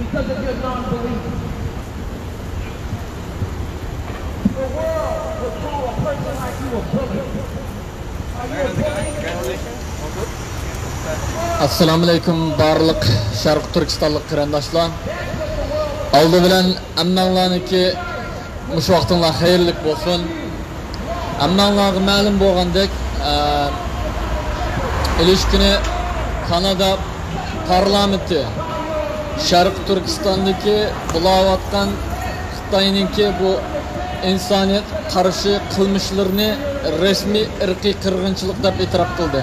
because of your non-belief. The world will call a person like you a bully. Are you a bully? Assalamu alaikum barliq Sharq Turkistonlik qarindoshlar. Oldi bilan ammanglarniki mush vaqtinglar xayrlik bo'lsin. Ammanglarga ma'lum bo'lgandek, ilish kuni Kanada parlamenti Sharq Turkistondagi bulayotgan Xitoyninki bu insoniyat qarshi qilmishlarini rasmiy irqiy qirg'inchilik deb e'tirof qildi.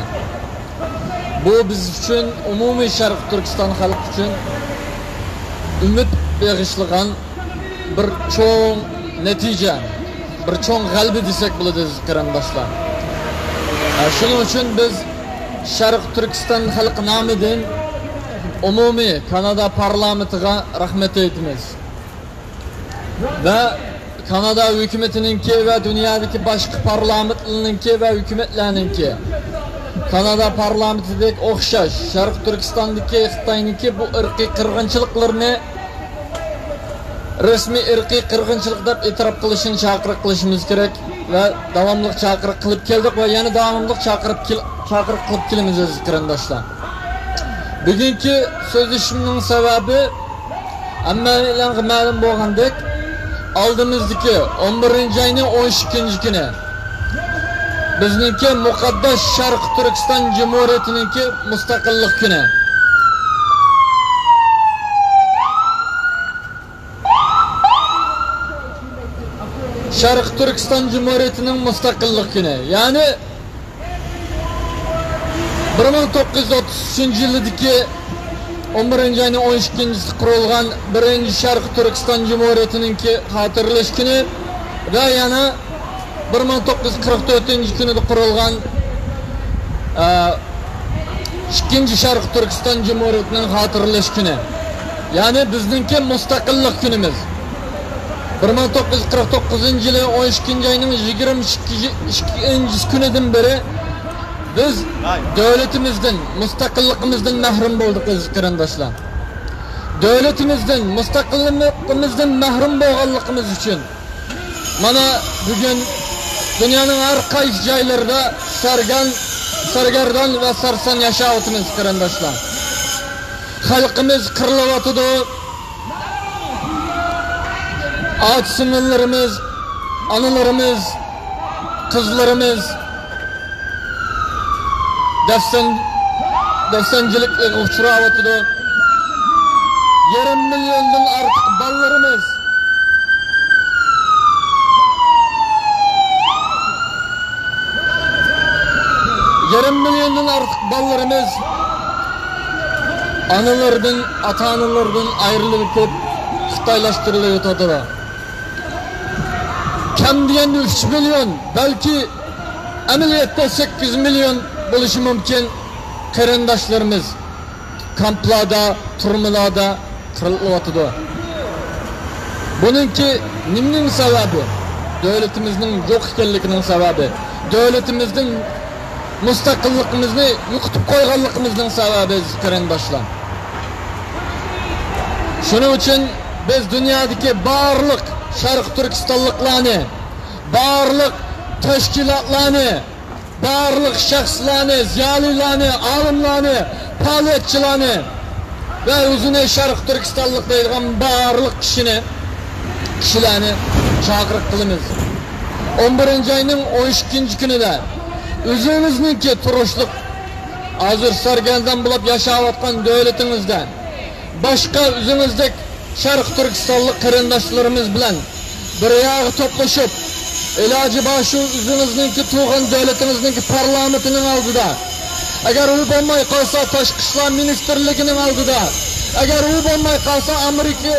Bu biz uchun umumiy Sharq Turkiston xalqi uchun umid bag'ishlagan bir cho'ng natija, bir cho'ng g'alaba desak bo'ladi qarindoshlar. Shuning uchun biz Sharq Turkiston xalqi nomidan umumiy Kanada parlamentiga rahmat aytamiz. Va Kanada hukumatininki va dunyodagi boshqa parlamentlarninki va hukumatlarninki Kanada parlamentidek o'xshash Sharq Turkistondagi Xitoyniki bu irqiy qirg'inchiliklarni rasmiy irqiy qirg'inchilik deb e'tirof qilishini chaqiriq qilishimiz kerak va davomli chaqiriq qilib keldik va yana davomli chaqiriq qilib kelamiz aziz qarindoshlar. Bugungi so'zlashimning sababi hammalarga ma'lum bo'lgandek, oldimizdagi 11-oyning 12-kuni bizningki muqaddas Sharq Turkiston Jumhuriyatiningki mustaqillik kuni. Sharq Turkiston Jumhuriyatining mustaqillik kuni. Ya'ni 1933-yildagi 11-oyning 12-kunida qurilgan 1-Sharq Turkiston Jumhuriyatiningki xotirlash kuni va yana 1944-kunida qurilgan 2-Sharq Turkiston Jumhuriyatining xotirlash kuni. Ya'ni bizningki mustaqillik kunimiz. 1949-yil 12-oyning 22-kunidan beri biz davlatimizdan, mustaqilligimizdan mahrum bo'ldik aziz qarindoshlar. Davlatimizdan, mustaqilligimizdan mahrum bo'lganligimiz uchun mana bugun dunyoning har qaysi joylarida sargardon va sarson yashayapmiz qarindoshlar. Xalqimiz qirilyotdi. Ot-singillarimiz, onalarimiz, qizlarimiz dafsanchilikga uchrayotdi. 20 milliondan ortiq bolalarimiz analardan, ota-onalardan ayrilib ketib Xitoylashtirilyotir. Kam deganda 3 million, balki amaliyotda 8 million bo'lishi mumkin qarindoshlarimiz kamplarda, turmalarda qirilyotdi. Buningki nimning sababi? Davlatimizning yo'q ekanligining sababi. Davlatimizning mustaqilligimizni yo'qotib qo'yganligimizning sababi qarindoshlar. Shuning uchun biz dunyodagi barliq Sharq Turkistonliklarni, barliq tashkilotlarni, barliq shaxslarni, ziyolilarni, olimlarni, faoliyatchilarni va o'zini Sharq Turkistonlik deydigan barliq kishilarni chaqiriq qilamiz. 11-oyning 12-kunida o'zimizningki turishlik hozir sargardon bo'lib yashayotgan davlatimizda boshqa o'zimizdek Sharq Turkistonlik qarindoshlarimiz bilan bir yo'g'i to'plashib, iloji bor shu o'zimizningki tug'an davlatimizningki parlamentining oldida, agar u bo'lmay qolsa tashqi ishlar ministrligining oldida, agar u bo'lmay qolsa Amerika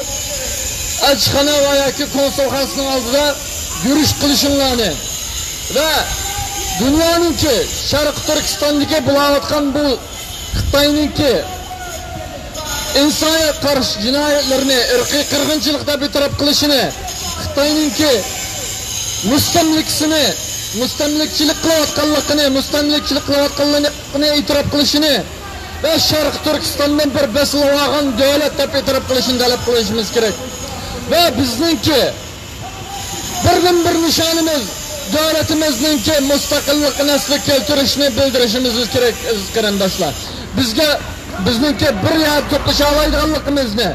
elchixona va yoki konsulxonasining oldida yurish qilishinglarni va dunyoninki Sharq Turkistondagi bo'layotgan bu Xitoyninki insoniyat qarshi jinoyatlarni irqiy qirg'inchilik deb e'tirof qilishini, Xitoyninki mustamlikchilik qilayotganligini e'tirof qilishini ve Şarkı Türkistan'dan bir besilavagan devlet dep etirip kılışını talep kılışımız gerek. Ve bizninki birden bir nişanımız devletimizningki mustaqillik nesli keltirishni bildirishimiz gerek qarindoshlar. Bizninki bir yer to'plasha oladiganligimizni,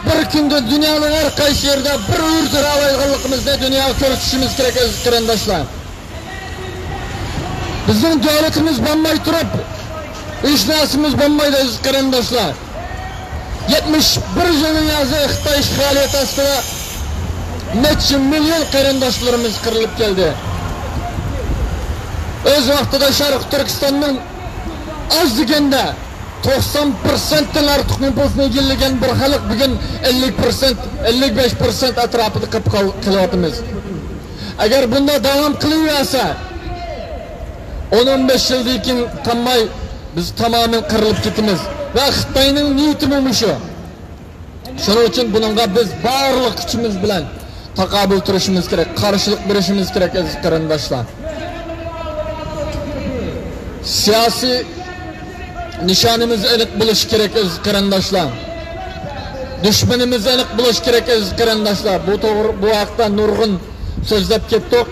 bir kunda dunyoning har qaysi yerda bir o'rtira oladiganligimizni dunyoga ko'rsatishimiz kerak qarindoshlar. Bizning davlatimiz bo'lmay turib, hech narsamiz bo'lmaydi qarindoshlar. 71 yildan yazı Xitoy ishg'oliyati ostida necha milyon qarindoshlarimiz qirilib keldi. Öz vaqtida Sharq Turkistonning az deganda 90%dan ortiq nüfusni egallagan bir xalq bugun 50%, 55% atrofida qilib qilyapmiz. Agar bunda davom qilaversa 10-15 yildan keyin qolmay biz tamoman qirilib ketamiz va Xitoyning niyati bu shu. Shuning uchun buningga biz barliq kuchimiz bilan taqobil turishimiz kerak, qarshilik berishimiz kerak aziz qarindoshlar. Siyosiy nishonimiz aniq bo'lishi kerak aziz qarindoshlar. Dushmanimiz aniq bo'lishi kerak aziz qarindoshlar. Bu to'g'ri, bu haqda nurg'un so'zlab ketdik.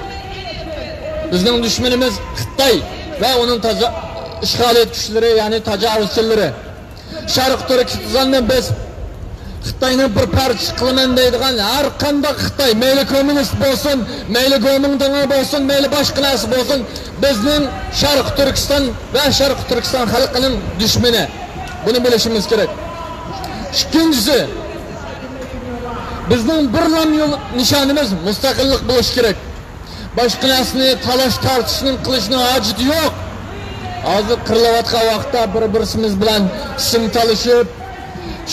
Bizning dushmanimiz Xitoy va uning ishg'oliyat kuchlari, ya'ni tajovuzchilari. Sharq Turkistondan biz Xitoyning bir parchasi qilaman deydigan har qanday Xitoy, mayli kommunist bo'lsin, mayli Go'mingdang bo'lsin, mayli boshqa narsa bo'lsin, bizning Sharq Turkiston va Sharq Turkiston xalqining dushmani. Buni bilishimiz kerak. Ikkinchisi, bizning birlam yo'l nishonimiz mustaqillik bo'lishi kerak. Boshqa narsani talash tortishning qilishning hojati yo'q. Hozir qirilayotgan vaqtda bir-birimiz bilan sim talishib,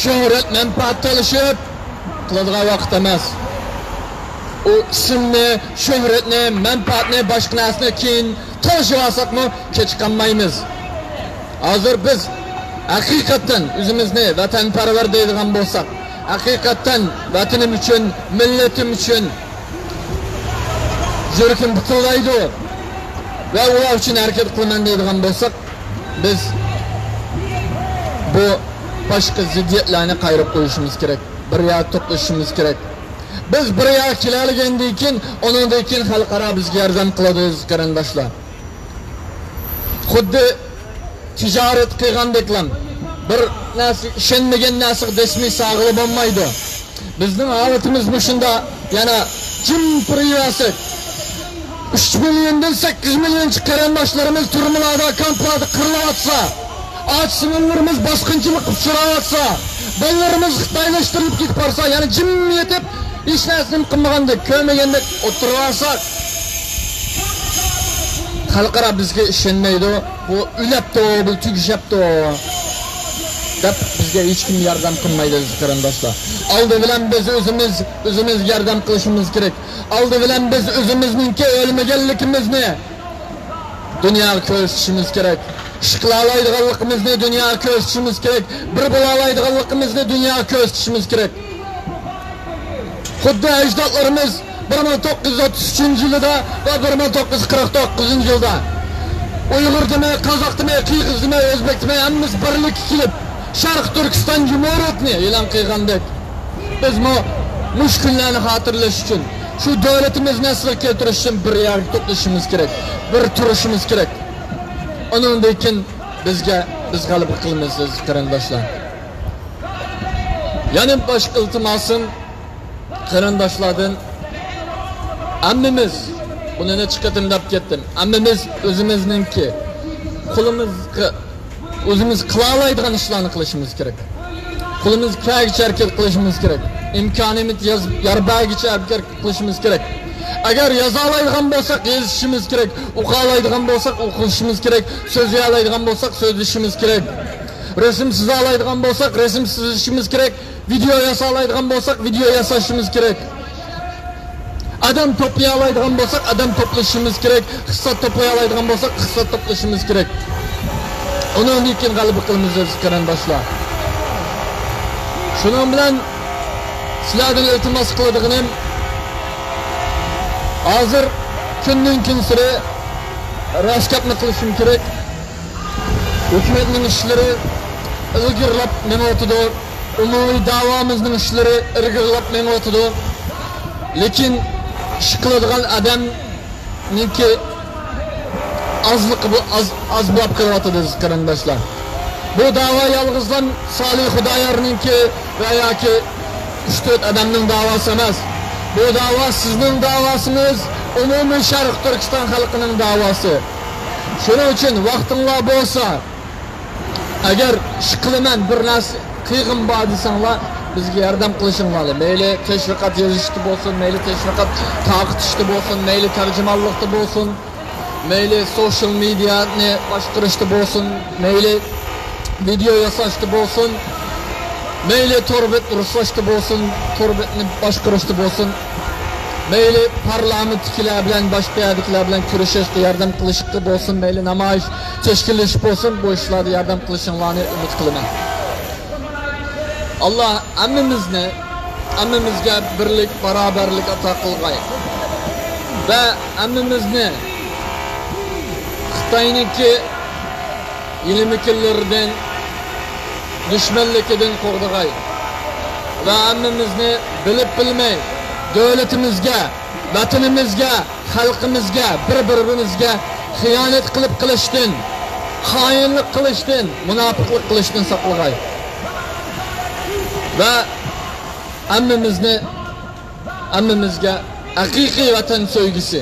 şöhret, menfaat talışıp qiladigan vaqt emas. O ismni, şöhretni, menfaatni, boshqa narsani keyin talashib olsakmi, kech qolmaymiz. Hozir biz haqiqatan o'zimizni vatanparvar deydigan bo'lsak, haqiqatan vatanim uchun, millatim uchun yuragim bitillaydi va ular uchun harakat qilaman deydigan bo'lsak, biz bu başka ziddiyetlerini qayırıp koyuşumuz gerek. Bir yer toplashimiz gerek. Biz bir yer kelgandan keyin, ondan keyin xalqaro bizga yordam qiladiz qarindoshlar. Xuddi tijorat qilgandeklam bir narsa ishonmagan narsa desmi sog'lib bo'lmaydi. Bizning holatimiz bu shunda, yana jim turaversak 3 milyondan 8 milyonchi qarindoshlarimiz turmalarda, kamplarda qirilayotsa, aç sınırlarımız baskıncılık uçurayatsa, ballarımız Xitoylashtirilib ketib borsa, yani jim yetib hech narsani qilmagandik, ko'rmaganda o'tirarsak, xalqaro bizga ishonmaydi. Bu ulabdi, bu tugishapti deb bizga hech kim yordam qilmaydi qarindoshlar. Oldi bilan biz o'zimiz yordam qilishimiz kerak. Oldi bilan biz o'zimizningki o'lmaganligimizni dunyoga ko'rsatishimiz kerak. Şıklalaydıqallıqımızı dünyaya ko'rsatishimiz kerak. Bir bo'lalaydiganligimizni dunyoga ko'rsatishimiz kerak. Xuddi ajdodlarimiz 1933-yilda va 1949-yilda Uyg'ur demay, Qozoq demay, Qirg'iz demay, O'zbek demay hammamiz birlik kelib Sharq Turkiston Jumhuriyatini e'lon qilgandik. Biz mush kunlarni xotirlash uchun, shu davlatimiz nasl keltirish uchun bir yerga to'plashimiz kerak, bir turishimiz kerak. Ondan keyin biz g'alaba qilamiz qarindoshlar. Yana boshqa iltimosim qarindoshlardan, hammamiz buni ne chiqatim deb ketdim. Hammamiz o'zimizningki qo'limizga o'zimiz qila oladigan ishlarni qilishimiz kerak. Qo'limiz kiragicha harakat qilishimiz kerak. İmkonimiz yarbagicha harakat qilishimiz kerak. Agar yoza oladigan bo'lsak, yozishimiz kerak. O'qiy oladigan bo'lsak, o'qishimiz kerak. So'zlay oladigan bo'lsak, so'zlashimiz kerak. Resim chiza oladigan bo'lsak, resim chizishimiz kerak. Video yasa oladigan bo'lsak, video yasashimiz kerak. Adam to'play oladigan bo'lsak, adam to'plashimiz kerak. Hissat to'play oladigan bo'lsak, hissat to'plashimiz kerak. Undan keyin g'alaba qilamiz qarindoshlar. Shuning bilan sizlardan iltimos qiladiganim, hozir kundan kun sari raskatni qilishim kerak. Hukumatning ishlari ilgirlap menotudu. Umumiy davomizning ishlari ilgirlap menotudu. Lekin ish qiladigan odamniki azlıqı bu az bulab kıratı deyiz qarindoshlar. Bu dava yalğızdan Salih Xudayarninki veya ki 3-4 adamning davası emas. Bu dava sizning davasınız, umumiy Sharq Turkiston xalqining davası. Shuning uchun vaqtinglar bo'lsa, agar ish qilaman bir narsa qiyg'im bor desanglar, bizga yordam qilishinglar. Mayli tashviqot yozishda bo'lsin, mayli tashviqot taqitishda bo'lsin, mayli tarjimonlikda bo'lsin, mayli social mediani boshqarishda bo'lsin, mayli video yasashda bo'lsin, mayli torbet ruslashda bo'lsin, torbetni boshqarishda bo'lsin, mayli parlamentdagilar bilan boshqa yerdagilar bilan kurashishda yordam qilishda bo'lsin, mayli namoyish tashkillash bo'lsin, bu ishlarda yordam qilishinglarni umid qilaman. Allah hammamizga birlik, barobarlik ato qilg'ay va hammamizni Xitoyniki ilmikillerden, düşmanlikidan qo'rg'ay va hammamizni bilib bilmay davlatimizga, vatanimizga, xalqimizga, bir-birimizga xiyonat qilishdan, xoinlik qilishdan, munofiqlik qilishdan saqlag'ay. Va hammamizga haqiqiy vatan sevgisi,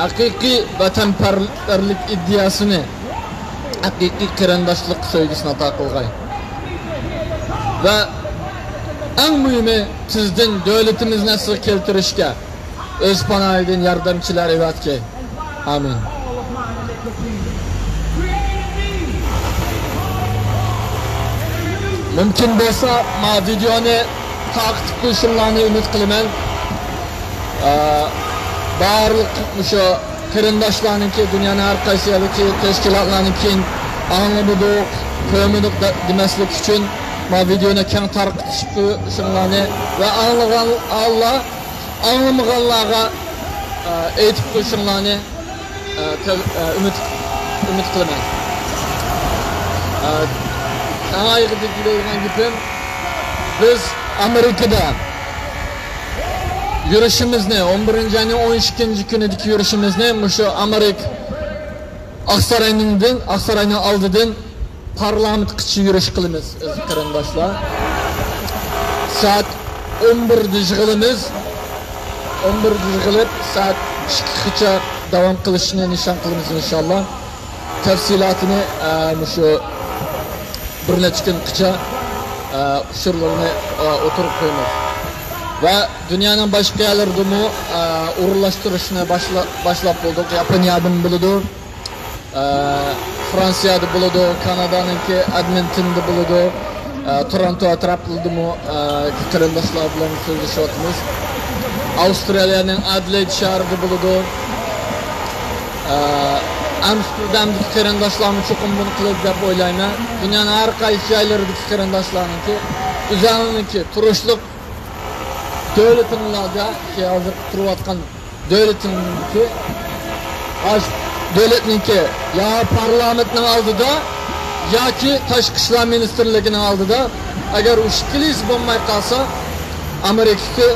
haqiqiy vatanparvarlik iddiasini, haqiqiy qarindoshlik sevgisini ato qilg'ay. Va eng muhimi sizdan davlatimizni asl keltirishga o'z panohidan yordamchilar evatgay. Amin. Mümkün bo'lsa, ma videoni taqib qilishinglarni umid qilaman. Barliq o'sha qarindoshlarniki dunyoning har qaysi yeriki tashkilotlarniki anglamadik, ko'rmadik demaslik uchun ma videoni keng tarqatishib qo'yishinglarni va anglamaganlarga aytib qo'yishinglarni umid qilaman. Ayg'idib deyilgan gapim, biz Amerikada yurishimizni 11 ayning 12 kunidagi yurishimizni mushu Amerika Aqsarayning oldidan parlamentgacha yurish qilamiz qarindoshlar. Soat 11da yig'ilamiz. 11da yig'ilib soat 2gacha davom qilishni nishon qilamiz inshaalloh. Tafsilotini mushu bir necha kungacha usullarni o'tirib qo'yamiz. Va dunyoning boshqa yerlarida o'rinlashtirishni boshlab bo'ldik. Yaponiyada bo'ladi, Fransiyada bo'ladi, Kanadaningki Edmontonda bo'ladi, Toronto atroflarida qarindoshlar bilan so'zlashyapmiz. Avstraliyaning Adelaide shahrida bo'ladi. Amsterdamdagi qarindoshlarni cho'qim buni qilib deb o'ylayman. Dunyoning har qaysi joylaridagi qarindoshlarniki o'zlarininki turishlik devletimizde ki hazır turayotgan devletimizki devletninki ya parlamentning oldida yoki tashqi ishlar ministrligining oldida agar u shikiliz bo'lmay qolsa Amerika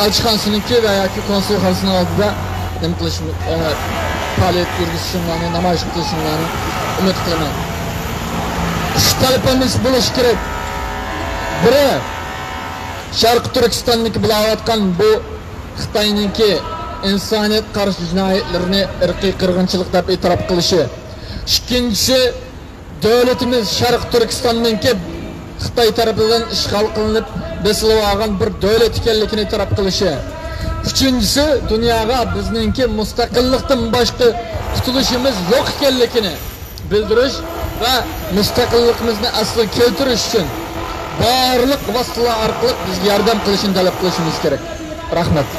elchixonasiniki va yoki konsulxonasining oldida nima qilish faoliyat yurgizishinglarni, namoyish qilishinglarni umid qilaman. Uch talabimiz bo'lishi kerak. Biri Sharq Turkistonniki bilayotgan bu Xitoyninki insoniyat qarshi jinoyatlarini irqiy qirg'inchilik deb e'tirof qilishi. Ikkinchisi davlatimiz Sharq Turkistonninki Xitoy tomonidan ishg'ol qilinib besilib olgan bir davlat ekanligini e'tirof qilishi. Üçüncüsü dünyada bizningki mustaqillikdan boshqa qutulishimiz yo'q ekanligini bildirish va mustaqilligimizni asli keltirish uchun barliq vositalar orqali bizga yordam qilishini talab qilishimiz kerak. Rahmat.